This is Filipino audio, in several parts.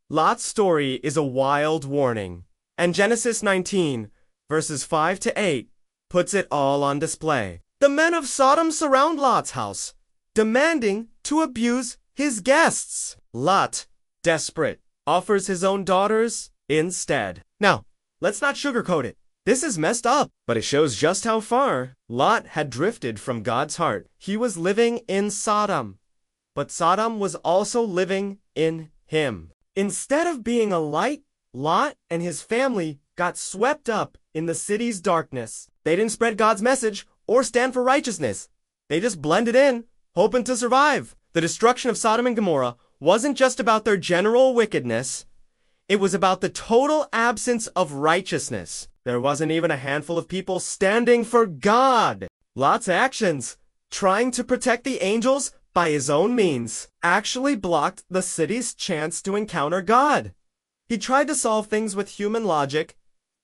Lot's story is a wild warning, and Genesis 19, verses 5 to 8, puts it all on display. The men of Sodom surround Lot's house, demanding to abuse his guests. Lot, desperate, offers his own daughters instead. Now, let's not sugarcoat it. This is messed up, but it shows just how far Lot had drifted from God's heart. He was living in Sodom, but Sodom was also living in him. Instead of being a light, Lot and his family got swept up in the city's darkness. They didn't spread God's message or stand for righteousness. They just blended in, hoping to survive. The destruction of Sodom and Gomorrah wasn't just about their general wickedness. It was about the total absence of righteousness. There wasn't even a handful of people standing for God. Lot's actions, trying to protect the angels by his own means, actually blocked the city's chance to encounter God. He tried to solve things with human logic,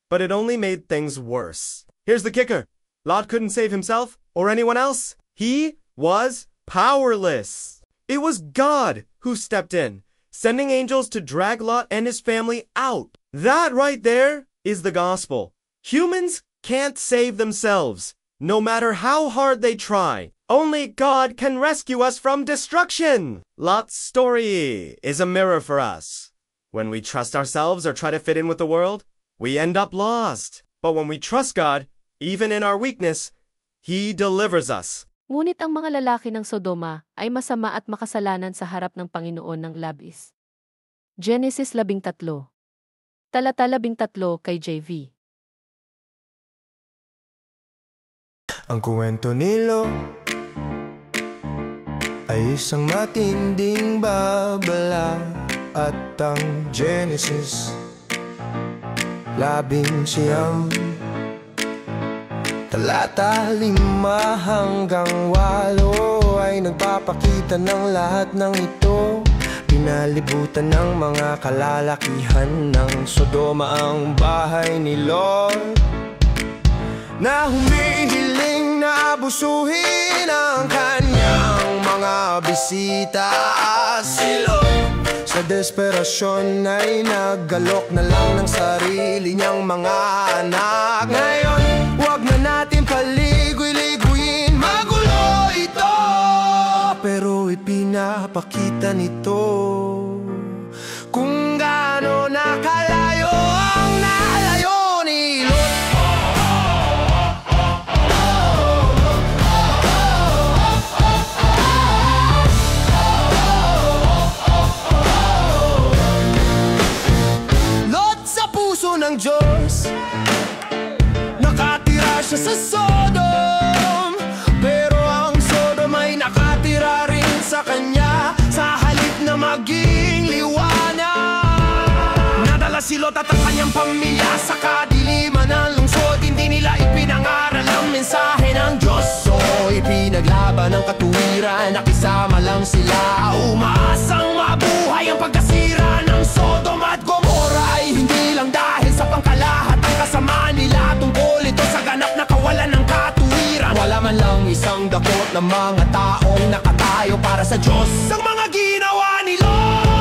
but it only made things worse. Here's the kicker. Lot couldn't save himself or anyone else. He was powerless. It was God who stepped in, sending angels to drag Lot and his family out. That right there is the gospel. Humans can't save themselves, no matter how hard they try. Only God can rescue us from destruction. Lot's story is a mirror for us. When we trust ourselves or try to fit in with the world, we end up lost. But when we trust God, even in our weakness, He delivers us. Ngunit ang mga lalaki ng Sodoma ay masama at makasalanan sa harap ng Panginoon ng labis. Genesis 13. Talata 13 kay JV. Ang kwento ni Lot ay isang matinding babala, at ang Genesis 19, talata 5 hanggang 8 ay nagpapakita ng lahat ng ito. Pinalibutan ng mga kalalakihan ng Sodoma ang bahay ni Lot, na humihiling na abusuhin ang kanyang mga bisita. Si Lot sa desperasyon ay naggalok na lang ng sarili niyang mga anak. Ngayon, huwag na natin paligoy-ligoyin, magulo ito, pero ipinapakita nito kung gaano nakalayo ang nalayo ni Lot. Ng Diyos, nakatira siya sa Sodom, pero ang Sodom ay nakatira rin sa kanya. Sa halip na maging liwanag, nadala si Lot at ang kanyang pamilya sa kadiliman ng lungsod. Hindi nila ipinangaral ang mensahe ng Diyos, so ipinaglaban ang katuwiran, nakisama lang sila. Umaasang mabuhay ang pagkasira ng Sodom at Gomorrah ay hindi lang dahil sa pangkalahat ang kasama nila. Tungkol ito sa ganap na kawalan ng katuwiran. Wala man lang isang dakot ng mga taong nakatayo para sa Diyos. Ang mga ginawa ni Lot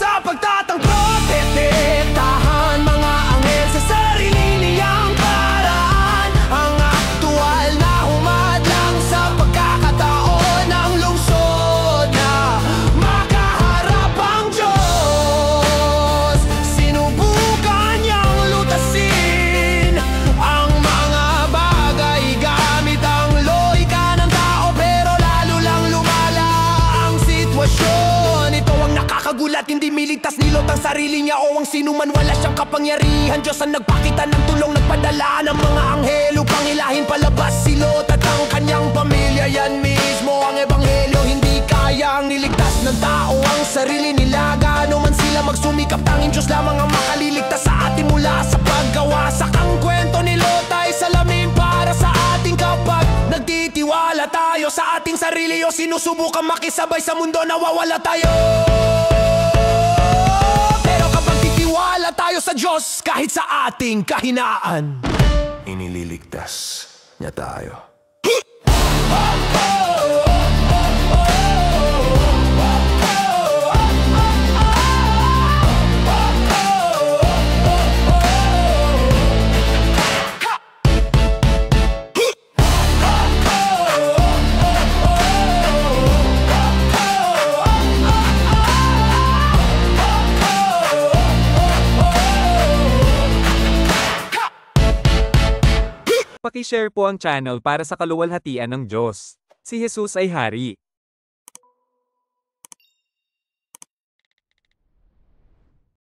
sa pagtatang protektahan mga anghel sa sarili niyang paraan, ang aktual na humadlang sa pagkakataon ng lungsod na makaharap ang Diyos. Sinubukan niyang lutasin ang mga bagay gamit ang loika ng tao, pero lalo lang lumala ang sitwasyon. Ito ang nakakagulat, hindi militas ni Lot ang sarili niya o ang sinuman. Wala siyang kapangyarihan, Diyos ang nagpakita ng tulong, nagpadala ng mga anghel upang ilahin palabas si Lot at ang kanyang pamilya. Yan mismo ang ebanghelyo, hindi kayang niligtas ng tao ang sarili nila. Gaano man sila magsumikap, tanging Diyos lamang ang makaliligtas sa atin mula sa paggawasak. Ang kwento ni Lot ay salamin para sa ating kapag nagtitiwala tayo sa ating sarili o sinusubukan makisabay sa mundo, nawawala tayo. Pero kapag titiwala tayo sa Diyos, kahit sa ating kahinaan, inililigtas niya tayo. Paki-share po ang channel para sa kaluwalhatian ng Diyos. Si Jesus ay Hari.